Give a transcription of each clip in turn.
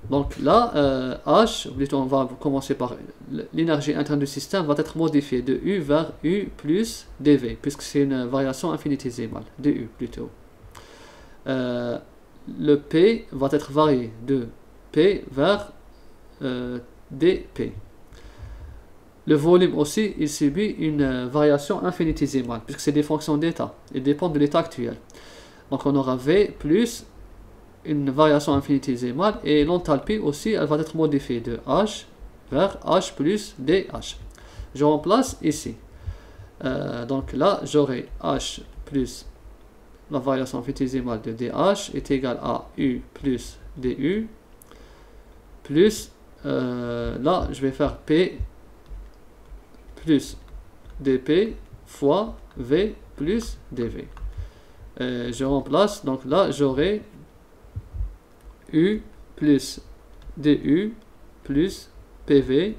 Donc là, H, plutôt on va commencer par l'énergie interne du système va être modifiée de U vers U plus dV, puisque c'est une variation infinitésimale, de U plutôt. Le P va être varié de P vers dP. Le volume aussi, il subit une variation infinitésimale, puisque c'est des fonctions d'état, ils dépendent de l'état actuel. Donc on aura V plus une variation infinitésimale, et l'enthalpie aussi, elle va être modifiée de H vers H plus DH. Je remplace ici. Donc là, j'aurai H plus la variation infinitésimale de DH est égale à U plus DU, plus, là, je vais faire P plus dP fois V plus dV. Je remplace, donc là, j'aurai U plus DU plus PV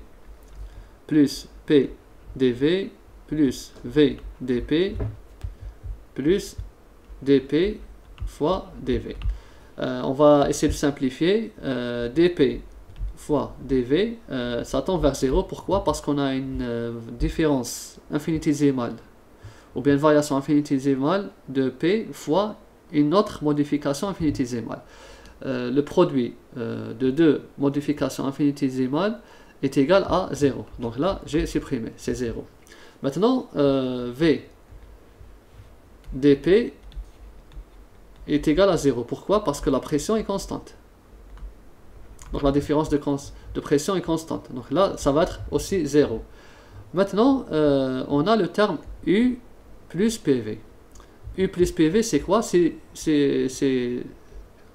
plus P dV plus V dP plus dP fois dV. On va essayer de simplifier. dP fois dV, ça tend vers 0. Pourquoi? Parce qu'on a une différence infinitésimale, ou bien une variation infinitésimale de P fois une autre modification infinitésimale. Le produit de deux modifications infinitésimales est égal à 0. Donc là, j'ai supprimé, c'est 0. Maintenant, V dP est égal à 0. Pourquoi? Parce que la pression est constante. Donc la différence de pression est constante. Donc là, ça va être aussi 0. Maintenant, on a le terme U plus PV. U plus PV, c'est quoi? C'est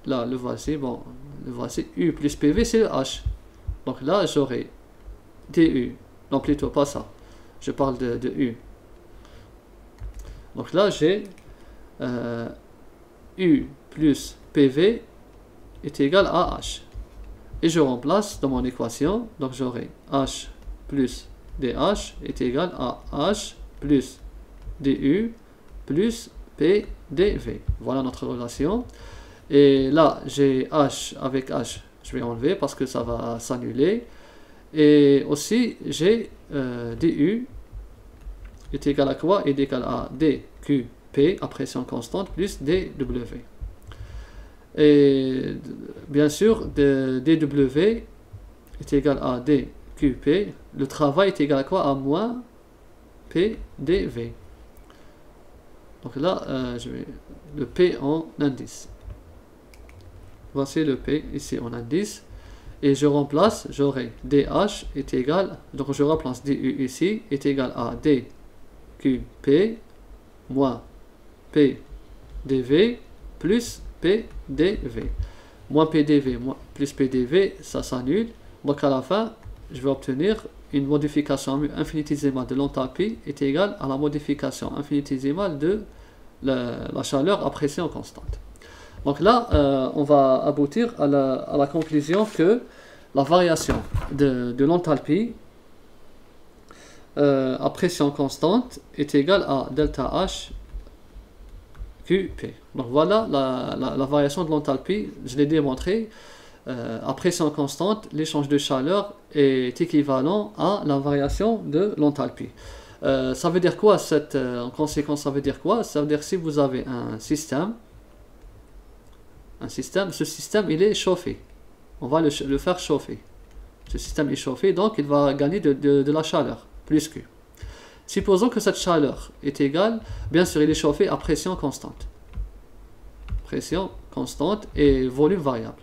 là, le voici, bon, le voici, U plus PV, c'est le H. Donc là, j'aurai DU, non plutôt pas ça, je parle de U. Donc là, j'ai U plus PV est égal à H. Et je remplace dans mon équation, donc j'aurai H plus DH est égal à H plus DU plus P dV. Voilà notre relation. Et là, j'ai H avec H, je vais enlever parce que ça va s'annuler. Et aussi, j'ai DU est égal à quoi? Est égal à dQP à pression constante plus dW. Et bien sûr, dW est égal à dQP. Le travail est égal à quoi? À moins PdV. Donc là, je vais le P en indice. Voici le P ici en indice. Et je remplace, j'aurai DH est égal, donc je remplace DU ici, est égal à dQP moins PdV plus PdV. Moins PdV plus PdV, ça s'annule. Donc à la fin, je vais obtenir une modification infinitésimale de l'enthalpie est égale à la modification infinitésimale de la chaleur à pression constante. Donc là, on va aboutir à la conclusion que la variation de l'enthalpie à pression constante est égale à delta H QP. Donc voilà la variation de l'enthalpie, je l'ai démontré. À pression constante, l'échange de chaleur est équivalent à la variation de l'enthalpie. Ça veut dire quoi en conséquence, ça veut dire quoi? Ça veut dire que si vous avez un système, ce système il est chauffé. On va le faire chauffer. Ce système est chauffé, donc il va gagner de la chaleur, plus Q. Supposons que cette chaleur est égale, bien sûr il est chauffé à pression constante. Pression constante et volume variable.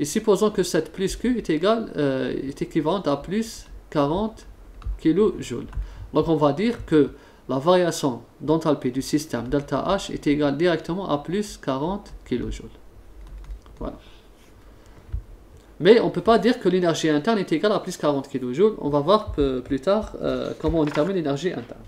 Et supposons que cette plus Q est équivalente à plus 40 kJ. Donc on va dire que la variation d'enthalpie du système delta H est égale directement à plus 40 kJ. Voilà. Mais on ne peut pas dire que l'énergie interne est égale à plus 40 kJ. On va voir plus tard comment on détermine l'énergie interne.